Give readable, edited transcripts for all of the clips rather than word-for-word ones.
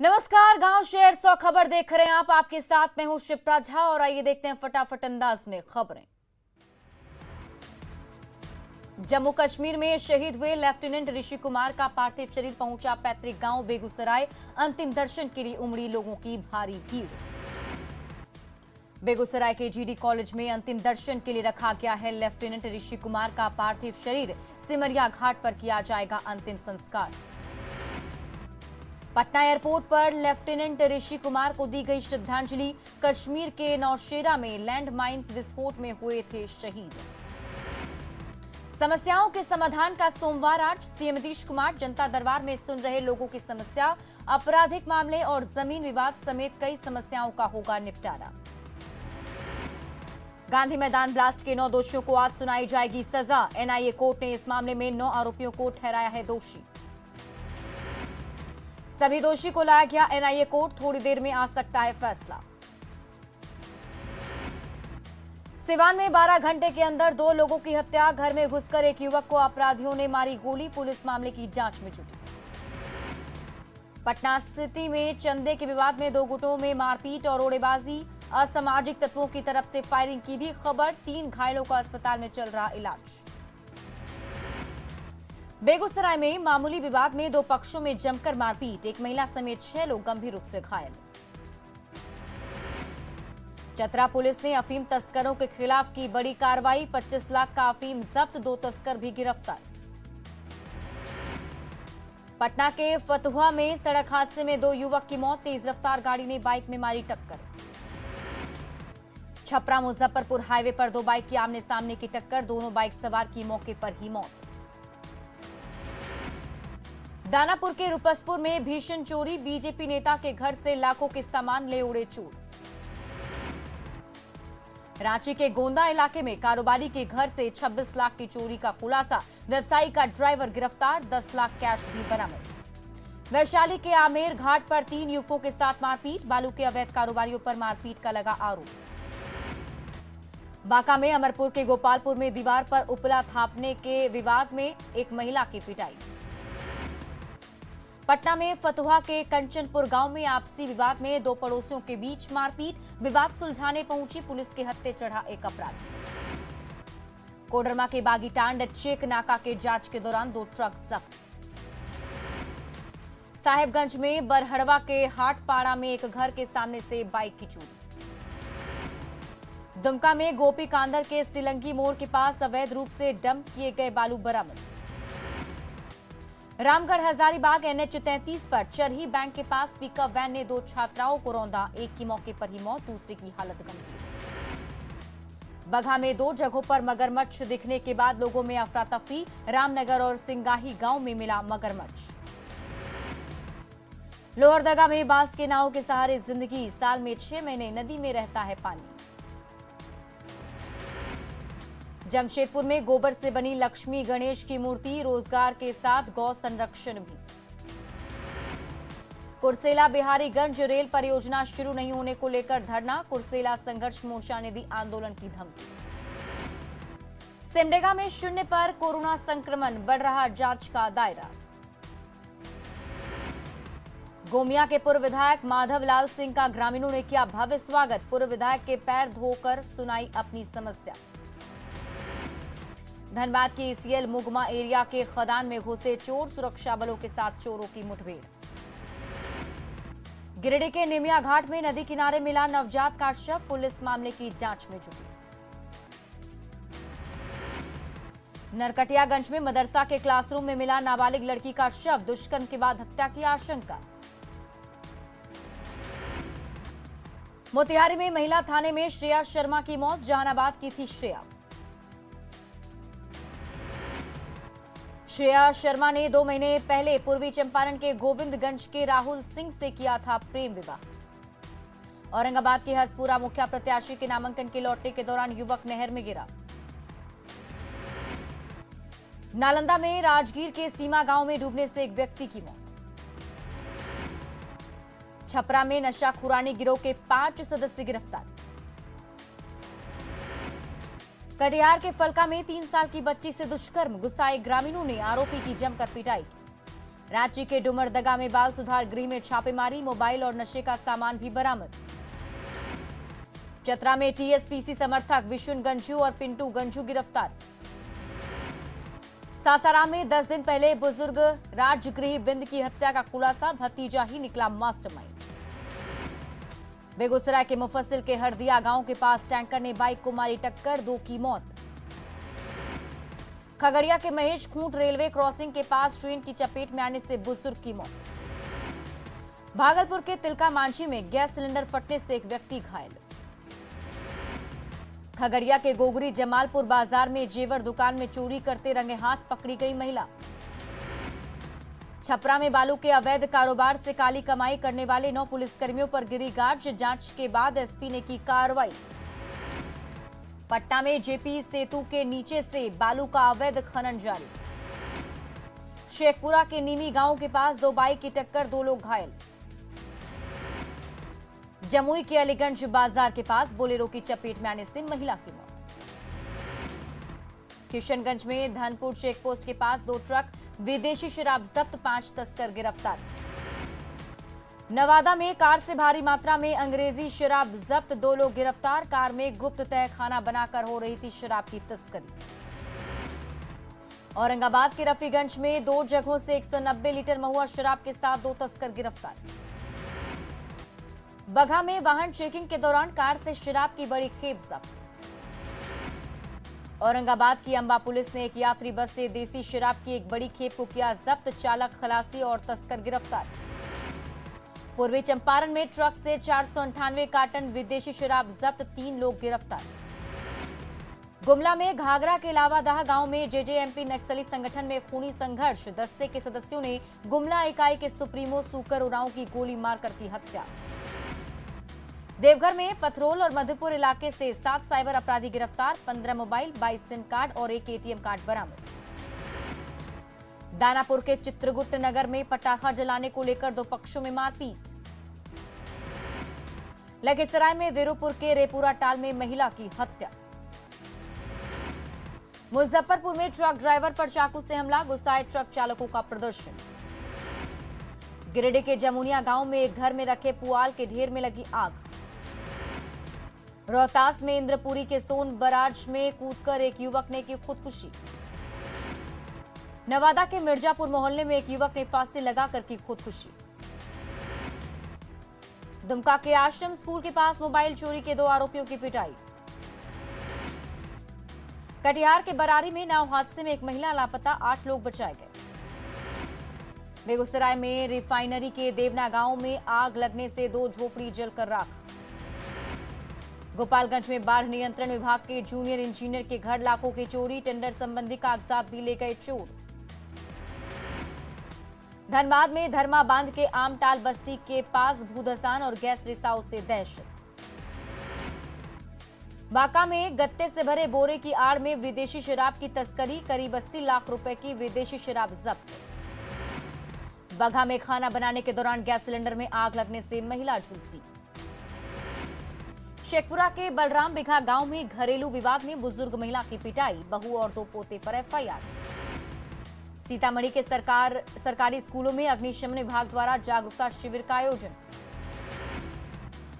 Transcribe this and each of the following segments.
नमस्कार, गांव शहर 100 खबर देख रहे हैं आप। आपके साथ मैं हूं शिप्रा झा और आइए देखते हैं फटाफट अंदाज में खबरें। जम्मू कश्मीर में शहीद हुए लेफ्टिनेंट ऋषि कुमार का पार्थिव शरीर पहुंचा पैतृक गांव बेगूसराय। अंतिम दर्शन के लिए उमड़ी लोगों की भारी भीड़। बेगूसराय के जीडी कॉलेज में अंतिम दर्शन के लिए रखा गया है लेफ्टिनेंट ऋषि कुमार का पार्थिव शरीर। सिमरिया घाट पर किया जाएगा अंतिम संस्कार। पटना एयरपोर्ट पर लेफ्टिनेंट ऋषि कुमार को दी गई श्रद्धांजलि। कश्मीर के नौशेरा में लैंड माइंस विस्फोट में हुए थे शहीद। समस्याओं के समाधान का सोमवार आज। सीएम नीतीश कुमार जनता दरबार में सुन रहे लोगों की समस्या। आपराधिक मामले और जमीन विवाद समेत कई समस्याओं का होगा निपटारा। गांधी मैदान ब्लास्ट के 9 दोषियों को आज सुनाई जाएगी सजा। एनआईए कोर्ट ने इस मामले में 9 आरोपियों को ठहराया है दोषी। सभी दोषी को लाया गया एनआईए कोर्ट। थोड़ी देर में आ सकता है फैसला। सिवान में 12 घंटे के अंदर 2 लोगों की हत्या। घर में घुसकर एक युवक को अपराधियों ने मारी गोली। पुलिस मामले की जांच में जुटी। पटना सिटी में चंदे के विवाद में 2 गुटों में मारपीट और रोड़ेबाजी। असामाजिक तत्वों की तरफ से फायरिंग की भी खबर। 3 घायलों का अस्पताल में चल रहा इलाज। बेगूसराय में मामूली विवाद में 2 पक्षों में जमकर मारपीट। एक महिला समेत 6 लोग गंभीर रूप से घायल। चतरा पुलिस ने अफीम तस्करों के खिलाफ की बड़ी कार्रवाई। 25 लाख का अफीम जब्त। 2 तस्कर भी गिरफ्तार। पटना के फतुहा में सड़क हादसे में 2 युवक की मौत। तेज रफ्तार गाड़ी ने बाइक में मारी टक्कर। छपरा मुजफ्फरपुर हाईवे पर 2 बाइक की आमने सामने की टक्कर। दोनों बाइक सवार की मौके पर ही मौत। दानापुर के रुपसपुर में भीषण चोरी। बीजेपी नेता के घर से लाखों के सामान ले उड़े चोर। रांची के गोंदा इलाके में कारोबारी के घर से 26 लाख की चोरी का खुलासा। व्यवसायी का ड्राइवर गिरफ्तार। 10 लाख कैश भी बरामद। वैशाली के आमेर घाट पर 3 युवकों के साथ मारपीट। बालू के अवैध कारोबारियों पर मारपीट का लगा आरोप। बांका में अमरपुर के गोपालपुर में दीवार पर उपला थापने के विवाद में एक महिला की पिटाई। पटना में फतुहा के कंचनपुर गांव में आपसी विवाद में 2 पड़ोसियों के बीच मारपीट। विवाद सुलझाने पहुंची पुलिस के हत्थे चढ़ा एक अपराधी। कोडरमा के बागीटांड चेक नाका के जांच के दौरान 2 ट्रक जब्त। साहेबगंज में बरहड़वा के हाटपाड़ा में एक घर के सामने से बाइक की चोरी। दुमका में गोपी कांदर के सिलंगी मोड़ के पास अवैध रूप से डंप किए गए बालू बरामद। रामगढ़ हजारीबाग एनएच 33 पर चरही बैंक के पास पिकअप वैन ने 2 छात्राओं को रौंदा। एक की मौके पर ही मौत, दूसरे की हालत गंभीर। बगहा में 2 जगहों पर मगरमच्छ दिखने के बाद लोगों में अफरा तफरी। रामनगर और सिंगाही गांव में मिला मगरमच्छ। लोहरदगा में बांस के नाव के सहारे जिंदगी। साल में 6 महीने नदी में रहता है पानी। जमशेदपुर में गोबर से बनी लक्ष्मी गणेश की मूर्ति। रोजगार के साथ गौ संरक्षण भी। कुर्सेला बिहारीगंज रेल परियोजना शुरू नहीं होने को लेकर धरना। कुर्सेला संघर्ष मोर्चा ने दी आंदोलन की धमकी। सिमडेगा में शून्य पर कोरोना संक्रमण। बढ़ रहा जांच का दायरा। गोमिया के पूर्व विधायक माधव लाल सिंह का ग्रामीणों ने किया भव्य स्वागत। पूर्व विधायक के पैर धोकर सुनाई अपनी समस्या। धनबाद के ईसीएल मुगमा एरिया के खदान में घुसे चोर। सुरक्षा बलों के साथ चोरों की मुठभेड़। गिरिडीह के निमिया घाट में नदी किनारे मिला नवजात का शव। पुलिस मामले की जांच में जुटी। नरकटियागंज में मदरसा के क्लासरूम में मिला नाबालिग लड़की का शव। दुष्कर्म के बाद हत्या की आशंका। मोतिहारी में महिला थाने में श्रेया शर्मा की मौत। जहानाबाद की थी श्रेया। श्रेया शर्मा ने 2 महीने पहले पूर्वी चंपारण के गोविंदगंज के राहुल सिंह से किया था प्रेम विवाह। औरंगाबाद के हसपुरा मुखिया प्रत्याशी के नामांकन के लौटने के दौरान युवक नहर में गिरा। नालंदा में राजगीर के सीमा गांव में डूबने से एक व्यक्ति की मौत। छपरा में नशाखुरानी गिरोह के 5 सदस्य गिरफ्तार। कटिहार के फलका में 3 साल की बच्ची से दुष्कर्म। गुस्साए ग्रामीणों ने आरोपी की जमकर पिटाई की। रांची के डुमरदगा में बाल सुधार गृह में छापेमारी, मोबाइल और नशे का सामान भी बरामद। चतरा में टीएसपीसी समर्थक विशुन गंजू और पिंटू गंजू गिरफ्तार। सासाराम में 10 दिन पहले बुजुर्ग राजगृह बिंद की हत्या का खुलासा, भतीजा ही निकला मास्टरमाइंड। बेगूसराय के मुफस्सिल के हरदिया गांव के पास टैंकर ने बाइक को मारी टक्कर, 2 की मौत। खगड़िया के महेश खूंट रेलवे क्रॉसिंग के पास ट्रेन की चपेट में आने से बुजुर्ग की मौत। भागलपुर के तिलका मांझी में गैस सिलेंडर फटने से एक व्यक्ति घायल। खगड़िया के गोगरी जमालपुर बाजार में जेवर दुकान में चोरी करते रंगे हाथ पकड़ी गई महिला। छपरा में बालू के अवैध कारोबार से काली कमाई करने वाले 9 पुलिसकर्मियों पर गिरी गाज, जांच के बाद एसपी ने की कार्रवाई। पटना में जेपी सेतु के नीचे से बालू का अवैध खनन जारी। शेखपुरा के नीमी गांव के पास 2 बाइक की टक्कर, 2 लोग घायल। जमुई के अलीगंज बाजार के पास बोलेरो की चपेट में आने से महिला की मौत। किशनगंज में धनपुर चेकपोस्ट के पास 2 ट्रक विदेशी शराब जब्त, 5 तस्कर गिरफ्तार। नवादा में कार से भारी मात्रा में अंग्रेजी शराब जब्त, 2 लोग गिरफ्तार। कार में गुप्त तहखाना बनाकर हो रही थी शराब की तस्करी। औरंगाबाद के रफीगंज में 2 जगहों से 190 लीटर महुआ शराब के साथ 2 तस्कर गिरफ्तार। बगहा में वाहन चेकिंग के दौरान कार से शराब की बड़ी खेप जब्त। औरंगाबाद की अंबा पुलिस ने एक यात्री बस से देसी शराब की एक बड़ी खेप को किया जब्त, चालक खलासी और तस्कर गिरफ्तार। पूर्वी चंपारण में ट्रक से 498 कार्टन विदेशी शराब जब्त, 3 लोग गिरफ्तार। गुमला में घाघरा के लावादाह गांव में जेजेएमपी नक्सली संगठन में खूनी संघर्ष, दस्ते के सदस्यों ने गुमला इकाई के सुप्रीमो सुकर उरांव की गोली मारकर की हत्या। देवघर में पथरोल और मधुपुर इलाके से 7 साइबर अपराधी गिरफ्तार, 15 मोबाइल, 22 सिम कार्ड और 1 एटीएम कार्ड बरामद। दानापुर के चित्रगुप्त नगर में पटाखा जलाने को लेकर 2 पक्षों में मारपीट। लखीसराय में वीरूपुर के रेपुरा टाल में महिला की हत्या। मुजफ्फरपुर में ट्रक ड्राइवर पर चाकू से हमला, गुस्साए ट्रक चालकों का प्रदर्शन। गिरिडीह के जमुनिया गांव में एक घर में रखे पुआल के ढेर में लगी आग। रोहतास में इंद्रपुरी के सोन बराज में कूदकर एक युवक ने की खुदकुशी। नवादा के मिर्जापुर मोहल्ले में एक युवक ने फांसी लगाकर की खुदकुशी। दुमका के आश्रम स्कूल के पास मोबाइल चोरी के 2 आरोपियों की पिटाई। कटिहार के बरारी में नाव हादसे में एक महिला लापता, 8 लोग बचाए गए। बेगूसराय में रिफाइनरी के देवना गांव में आग लगने से 2 झोपड़ी जलकर राख। गोपालगंज में बाढ़ नियंत्रण विभाग के जूनियर इंजीनियर के घर लाखों की चोरी, टेंडर संबंधी कागजात भी ले गए चोर। धनबाद में धर्मा बांध के आमटाल बस्ती के पास भूधसान और गैस रिसाव से दहशत। बांका में गत्ते से भरे बोरे की आड़ में विदेशी शराब की तस्करी, करीब 80 लाख रुपए की विदेशी शराब जब्त। बगहा में खाना बनाने के दौरान गैस सिलेंडर में आग लगने से महिला झुलसी। शेखपुरा के बलराम बिघा गांव में घरेलू विवाद में बुजुर्ग महिला की पिटाई, बहू और 2 पोते पर एफआईआर। सीतामढ़ी के सरकारी स्कूलों में अग्निशमन विभाग द्वारा जागरूकता शिविर का आयोजन।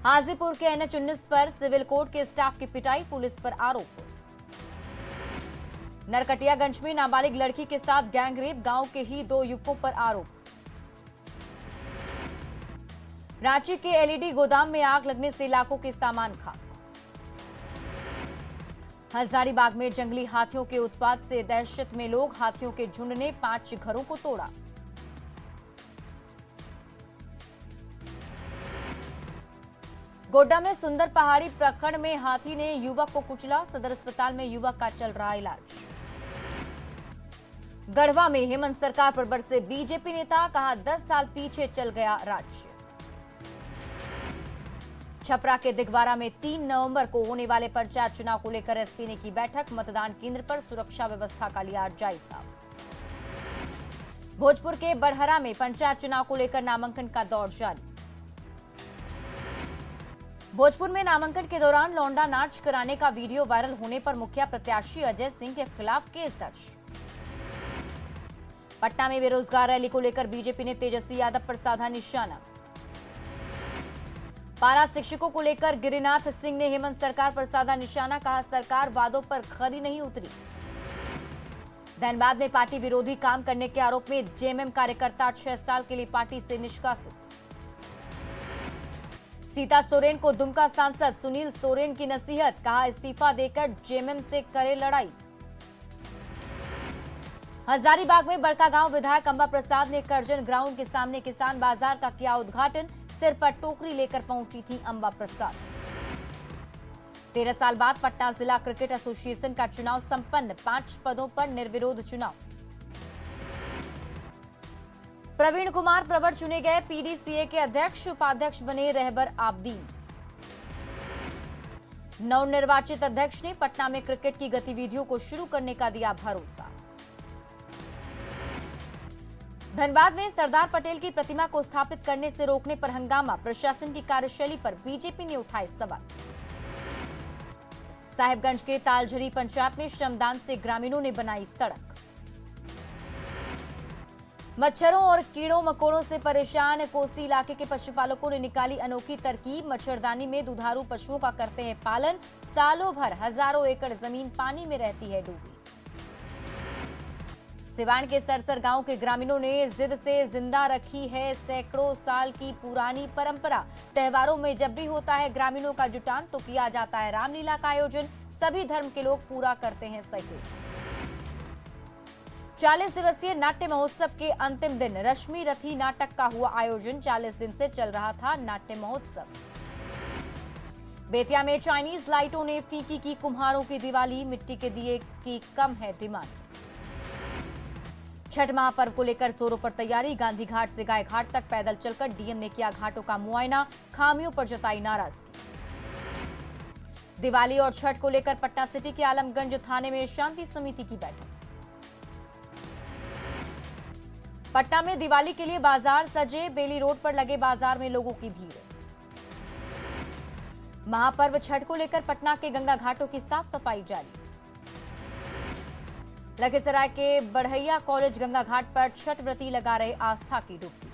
हाजीपुर के NH-19 पर सिविल कोर्ट के स्टाफ की पिटाई, पुलिस पर आरोप। नरकटियागंज में नाबालिग लड़की के साथ गैंगरेप, गांव के ही 2 युवकों पर आरोप। रांची के एलईडी गोदाम में आग लगने से लाखों के सामान खाक। हजारीबाग में जंगली हाथियों के उत्पात से दहशत में लोग, हाथियों के झुंड ने 5 घरों को तोड़ा। गोड्डा में सुंदर पहाड़ी प्रखंड में हाथी ने युवक को कुचला, सदर अस्पताल में युवक का चल रहा इलाज। गढ़वा में हेमंत सरकार पर बरसे बीजेपी नेता, कहा 10 साल पीछे चल गया राज्य। छपरा के दिगवारा में 3 नवंबर को होने वाले पंचायत चुनाव को लेकर एसपी ने की बैठक, मतदान केंद्र पर सुरक्षा व्यवस्था का लिया जायजा। भोजपुर के बड़हरा में पंचायत चुनाव को लेकर नामांकन का दौर जारी। भोजपुर में नामांकन के दौरान लौंडा नाच कराने का वीडियो वायरल होने पर मुखिया प्रत्याशी अजय सिंह के खिलाफ केस दर्ज। पटना में बेरोजगार रैली को लेकर बीजेपी ने तेजस्वी यादव पर साधा निशाना। पारा शिक्षकों को लेकर गिरिनाथ सिंह ने हेमंत सरकार पर साधा निशाना, कहा सरकार वादों पर खरी नहीं उतरी। धनबाद में पार्टी विरोधी काम करने के आरोप में जेएमएम कार्यकर्ता 6 साल के लिए पार्टी से निष्कासित। सीता सोरेन को दुमका सांसद सुनील सोरेन की नसीहत, कहा इस्तीफा देकर जेएमएम से करे लड़ाई। हजारीबाग में बड़कागांव विधायक अंबा प्रसाद ने करजन ग्राउंड के सामने किसान बाजार का किया उद्घाटन, सिर पर टोकरी लेकर पहुंची थी अंबा प्रसाद। 13 साल बाद पटना जिला क्रिकेट एसोसिएशन का चुनाव संपन्न, 5 पदों पर निर्विरोध चुनाव। प्रवीण कुमार प्रवर चुने गए, पीडीसीए के अध्यक्ष, उपाध्यक्ष बने रहबर आबदीन। नवनिर्वाचित अध्यक्ष ने पटना में क्रिकेट की गतिविधियों को शुरू करने का दिया भरोसा। धनबाद में सरदार पटेल की प्रतिमा को स्थापित करने से रोकने पर हंगामा, प्रशासन की कार्यशैली पर बीजेपी ने उठाए सवाल। साहिबगंज के तालझरी पंचायत में श्रमदान से ग्रामीणों ने बनाई सड़क। मच्छरों और कीड़ों मकोड़ों से परेशान कोसी इलाके के पशुपालकों ने निकाली अनोखी तरकीब, मच्छरदानी में दुधारू पशुओं का करते हैं पालन, सालों भर हजारों एकड़ जमीन पानी में रहती है डूबी। सिवान के सरसर गांव के ग्रामीणों ने जिद से जिंदा रखी है सैकड़ों साल की पुरानी परंपरा। त्योहारों में जब भी होता है ग्रामीणों का जुटान तो किया जाता है रामलीला का आयोजन, सभी धर्म के लोग पूरा करते हैं सहयोग। 40 दिवसीय नाट्य महोत्सव के अंतिम दिन रश्मि रथी नाटक का हुआ आयोजन, 40 दिन से चल रहा था नाट्य महोत्सव। बेतिया में चाइनीज लाइटों ने फीकी की कुम्हारों की दिवाली, मिट्टी के दिए की कम है डिमांड। छठ महापर्व को लेकर जोरों पर तैयारी, गांधी घाट से गाय घाट तक पैदल चलकर डीएम ने किया घाटों का मुआयना, खामियों पर जताई नाराजगी। दिवाली और छठ को लेकर पटना सिटी के आलमगंज थाने में शांति समिति की बैठक। पटना में दिवाली के लिए बाजार सजे, बेली रोड पर लगे बाजार में लोगों की भीड़। महापर्व छठ को लेकर पटना के गंगा घाटों की साफ सफाई जारी। लखीसराय के बढ़ैया कॉलेज गंगा घाट पर छठ व्रती लगा रहे आस्था की डुबकी।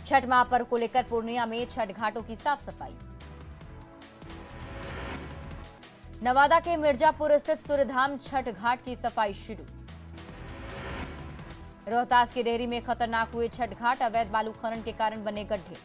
छठ महापर्व को लेकर पूर्णिया में छठ घाटों की साफ सफाई। नवादा के मिर्जापुर स्थित सूर्यधाम छठ घाट की सफाई शुरू। रोहतास के डेहरी में खतरनाक हुए छठ घाट, अवैध बालू खनन के कारण बने गड्ढे।